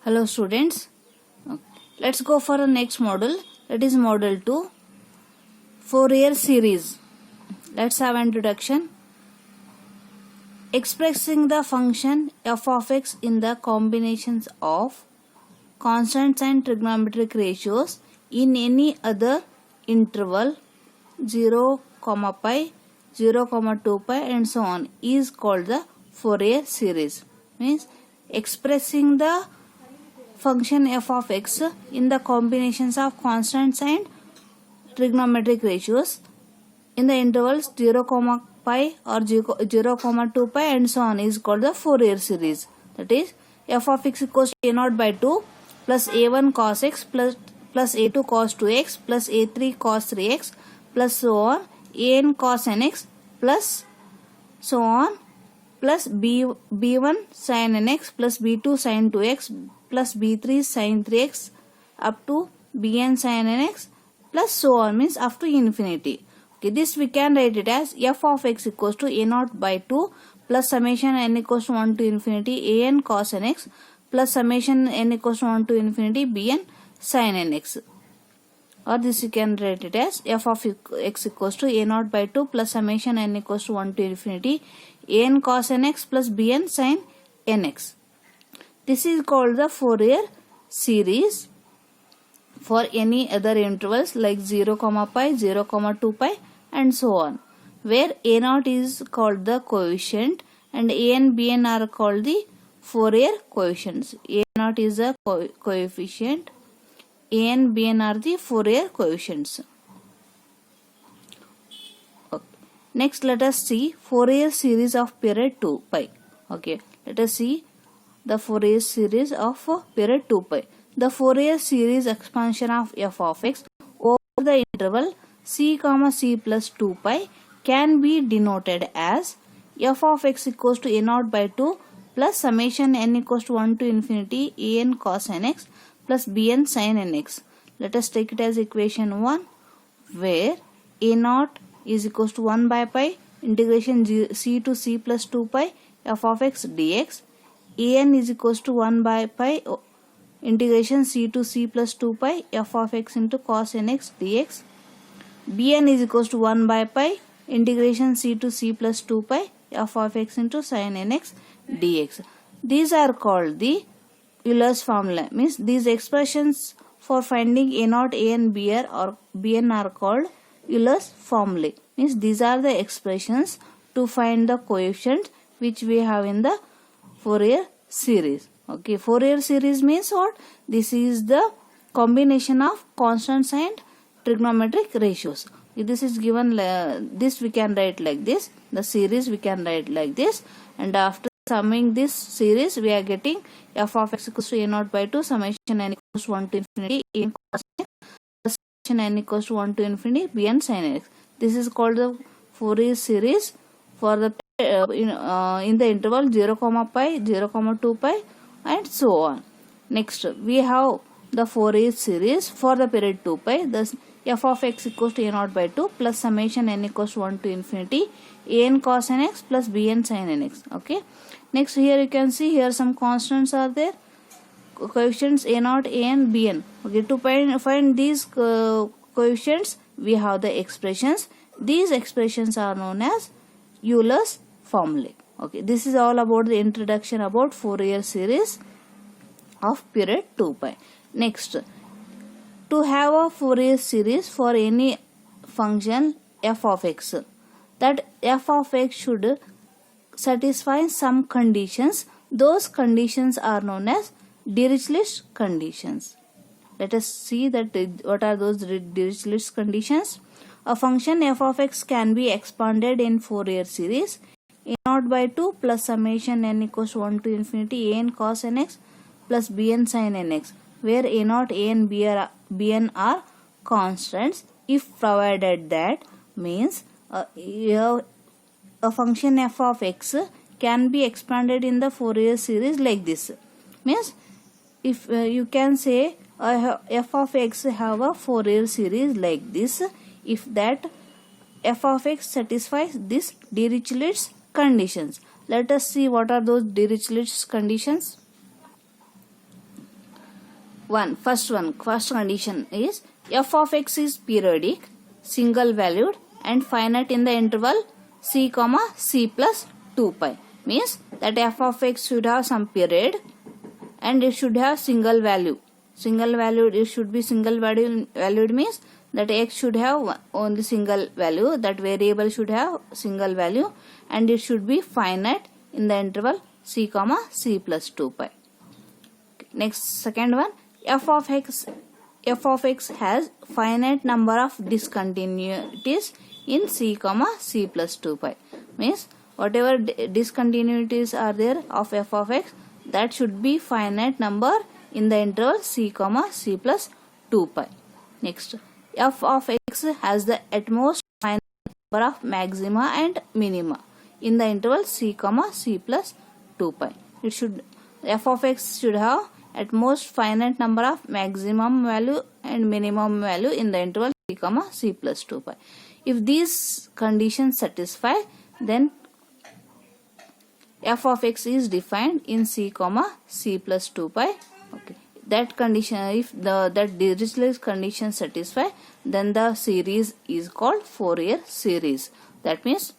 Hello students, let's go for the next model, that is model 2, Fourier series. Let's have an introduction. Expressing the function f of x in the combinations of constants and trigonometric ratios in any other interval 0, pi, 0, 2 pi and so on is called the Fourier series. Means expressing the function f of x in the combinations of constants and trigonometric ratios in the intervals 0, pi or 0, 2 pi and so on is called the Fourier series. That is f of x equals to a0 by 2 plus a1 cos x plus a2 cos 2x plus a3 cos 3x plus so on an cos nx plus so on plus b1 sin nx plus b2 sin 2x plus b3 sin 3x up to bn sin nx plus so on, means up to infinity. Okay, this we can write it as f of x equals to a0 by 2 plus summation n equals to 1 to infinity an cos nx plus summation n equals to 1 to infinity bn sin nx. Or this you can write it as f of x equals to a0 by 2 plus summation n equals to 1 to infinity an cos nx plus bn sin nx. This is called the Fourier series for any other intervals like 0, pi, 0, 2 pi and so on, where a0 is called the coefficient and an, bn are called the Fourier coefficients. a0 is a coefficient, an, bn are the Fourier coefficients. Okay. Next, let us see Fourier series of period 2 pi. Okay, let us see the Fourier series of period 2 pi. The Fourier series expansion of f of x over the interval c, c plus 2 pi can be denoted as f of x equals to a0 by 2 plus summation n equals to 1 to infinity an cos nx plus bn sin nx. Let us take it as equation 1, where a0 is equals to 1 by pi integration c to c plus 2 pi f of x dx. an is equals to 1 by pi integration c to c plus 2 pi f of x into cos nx dx. bn is equals to 1 by pi integration c to c plus 2 pi f of x into sin nx dx. These are called the Euler's formula, means these expressions for finding a0, an, bn are called Euler's formulae. Means these are the expressions to find the coefficients which we have in the Fourier series. Okay, Fourier series means what? This is the combination of constants and trigonometric ratios. This is given, this we can write like this, the series we can write like this, and after summing this series we are getting f of x equals to a0 by 2 summation n equals to 1 to infinity an cos x plus summation n equals to 1 to infinity bn sin x. This is called the Fourier series for the in the interval 0, pi, 0, 2 pi and so on. Next, we have the Fourier series for the period 2 pi. Thus, f of x equals to a0 by 2 plus summation n equals to 1 to infinity an cos nx plus bn sin nx. Okay. Next, here you can see here some constants are there, coefficients a0, an, bn. Okay, to find these coefficients, we have the expressions. These expressions are known as Euler's formulae. Okay, this is all about the introduction about Fourier series of period 2 pi. Next, to have a Fourier series for any function f of x, that f of x should satisfy some conditions. Those conditions are known as Dirichlet's conditions. Let us see that what are those Dirichlet's conditions. A function f of x can be expanded in Fourier series a0 by 2 plus summation n equals to 1 to infinity an cos nx plus bn sin nx, where a0, an, bn are constants if provided that, means a function f of x can be expanded in the Fourier series like this. Means if you can say f of x have a Fourier series like this, if that f of x satisfies this Dirichlet's conditions. Let us see what are those Dirichlet's conditions. First condition is f of x is periodic, single valued and finite in the interval c comma c plus 2 pi. Means that f of x should have some period and it should have single value. Single valued, it should be single valued means that x should have only single value, that variable should have single value and it should be finite in the interval c comma c plus 2 pi. Next, second one, f of x has finite number of discontinuities in c comma c plus 2 pi. Means whatever discontinuities are there of f of x, that should be finite number in the interval c comma c plus 2 pi. Next, f of x has the at most finite number of maxima and minima in the interval c comma c plus 2 pi. It should, f of x should have at most finite number of maximum value and minimum value in the interval c comma c plus 2 pi. If these conditions satisfy, then f of x is defined in c comma c plus 2 pi. Okay, that condition, if that Dirichlet's condition satisfy, then the series is called Fourier series. That means,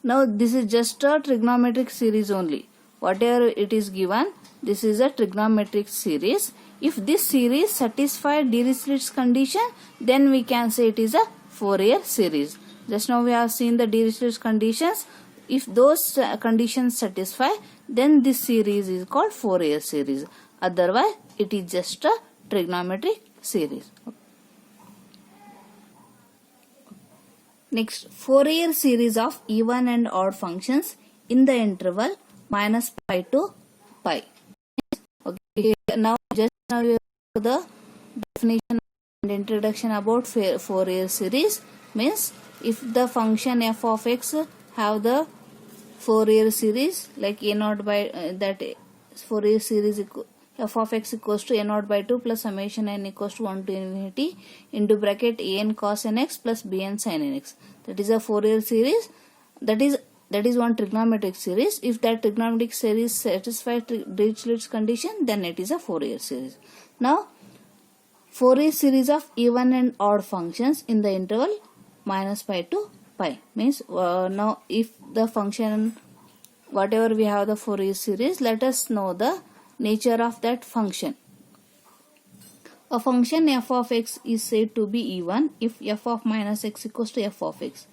now this is just a trigonometric series only. Whatever it is given, this is a trigonometric series. If this series satisfies Dirichlet's condition, then we can say it is a Fourier series. Just now we have seen the Dirichlet's conditions. If those conditions satisfy, then this series is called Fourier series. Otherwise, it is just a trigonometric series. Next, Fourier series of even and odd functions in the interval minus pi to pi. Okay, now you have the definition and introduction about Fourier series. Means if the function f of x have the Fourier series like a naught by that Fourier series f of x equals to a naught by 2 plus summation n equals to 1 to infinity into bracket a n cos n x plus b n sin n x. That is a Fourier series. That is one trigonometric series. If that trigonometric series satisfies Dirichlet's condition, then it is a Fourier series. Now, Fourier series of even and odd functions in the interval minus pi to pi. Means now if the function, whatever we have the Fourier series, let us know the nature of that function. A function f of x is said to be even if f of minus x equals to f of x,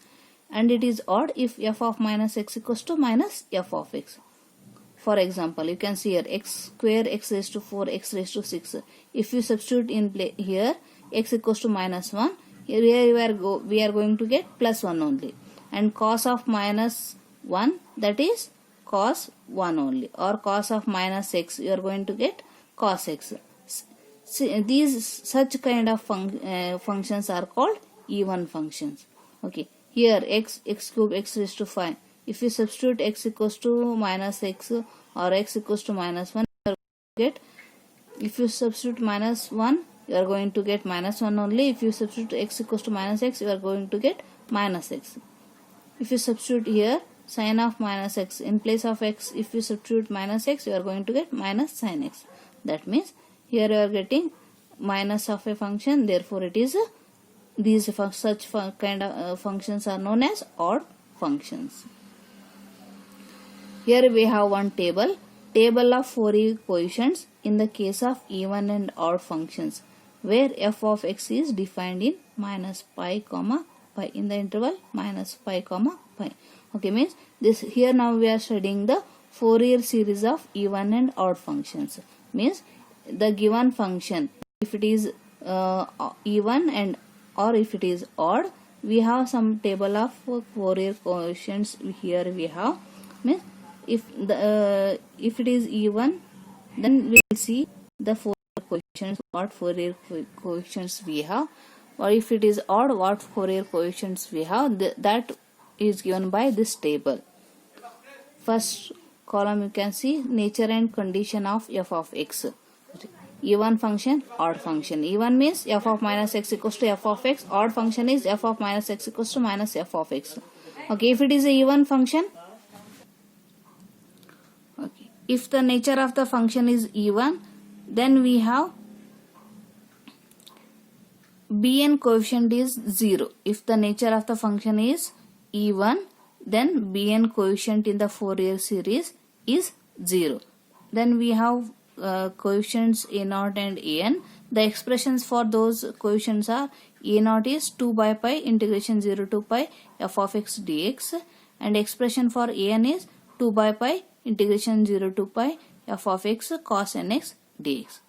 and it is odd if f of minus x equals to minus f of x. For example, you can see here x square x raised to 4 x raised to 6. If you substitute in here x equals to minus 1, here we are going to get plus 1 only, and cos of minus 1, that is cos 1 only, or cos of minus x, you are going to get cos x. These such kind of functions are called even functions. Okay, here x cube x raised to 5. If you substitute x equals to minus x or x equals to minus 1, you are going to get, if you substitute minus 1, you are going to get minus 1 only. If you substitute x equals to minus x, you are going to get minus x. If you substitute here sin of minus x in place of x, if you substitute minus x, you are going to get minus sin x. That means here you are getting minus of a function, therefore it is these such kind of functions are known as odd functions. Here we have one table of Fourier coefficients in the case of even and odd functions, where f of x is defined in minus pi comma pi, in the interval minus pi comma pi. Okay, means this here now we are studying the Fourier series of even and odd functions. Means the given function, if it is even and or if it is odd, we have some table of Fourier coefficients here we have. Means if it is even, then we will see the Fourier coefficients, what Fourier coefficients we have, or if it is odd, what Fourier coefficients we have. That is given by this table. First column you can see nature and condition of f of x. Even function, odd function. Even means f of minus x equals to f of x. Odd function is f of minus x equals to minus f of x. Okay, if it is a even function, okay, If the nature of the function is even, then we have Bn coefficient is 0. If the nature of the function is even, then Bn coefficient in the Fourier series is 0. Then we have coefficients a0 and an. The expressions for those coefficients are a0 is 2 by pi integration 0 to pi f of x dx, and expression for an is 2 by pi integration 0 to pi f of x cos nx dx.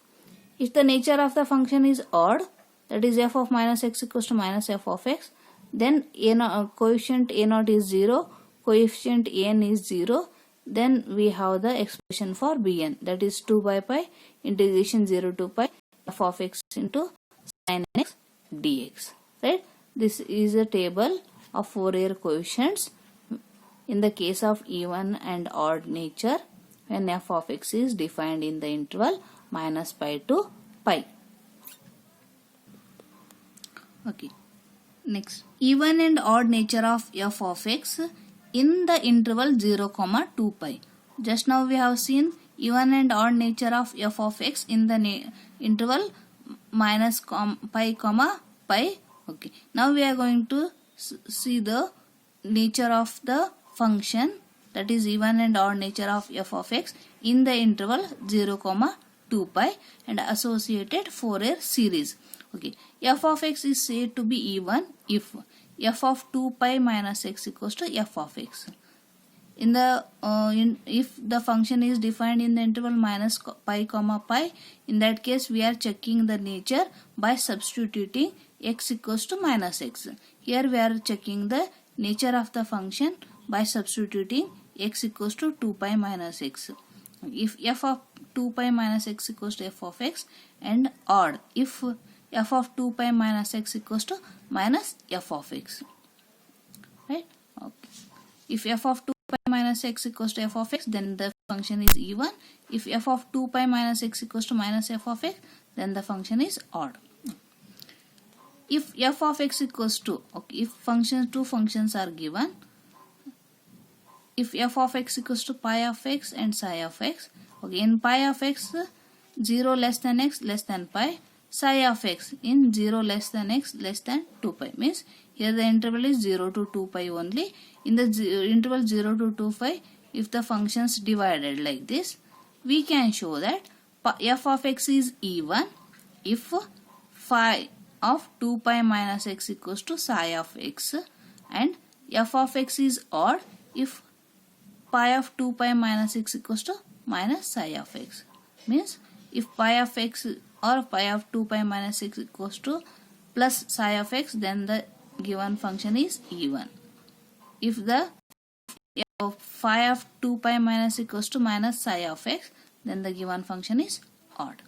If the nature of the function is odd, that is f of minus x equals to minus f of x, then coefficient a0 is 0, coefficient an is 0, then we have the expression for bn, that is 2 by pi integration 0 to pi f of x into sin nx dx. Right? This is a table of Fourier coefficients in the case of even and odd nature when f of x is defined in the interval minus pi to pi. Okay. Next, even and odd nature of f of x in the interval 0, 2 pi. Just now we have seen even and odd nature of f of x in the interval minus pi, pi. Okay. Now we are going to see the nature of the function, that is even and odd nature of f of x in the interval 0, 2 pi and associated Fourier series. Okay, f of x is said to be even if f of 2 pi minus x equals to f of x. In the if the function is defined in the interval minus pi, pi, in that case we are checking the nature by substituting x equals to minus x. Here we are checking the nature of the function by substituting x equals to 2 pi minus x. If f of 2 pi minus x equals to f of x, and odd if f of 2 pi minus x equals to minus f of x. Right? Okay. If f of 2 pi minus x equals to f of x, then the function is even. If f of 2 pi minus x equals to minus f of x, then the function is odd. If f of x equals to, okay, if two functions are given, if f of x equals to pi of x and psi of x, okay, in pi of x 0 less than x less than pi, psi of x in 0 less than x less than 2 pi, means here the interval is 0 to 2 pi only. In the interval 0 to 2 pi, if the functions divided like this, we can show that f of x is even if phi of 2 pi minus x equals to psi of x, and f of x is odd if pi of 2 pi minus x equals to minus psi of x. Means if pi of x or pi of 2 pi minus x equals to plus psi of x, then the given function is even. If the phi of 2 pi minus equals to minus psi of x, then the given function is odd.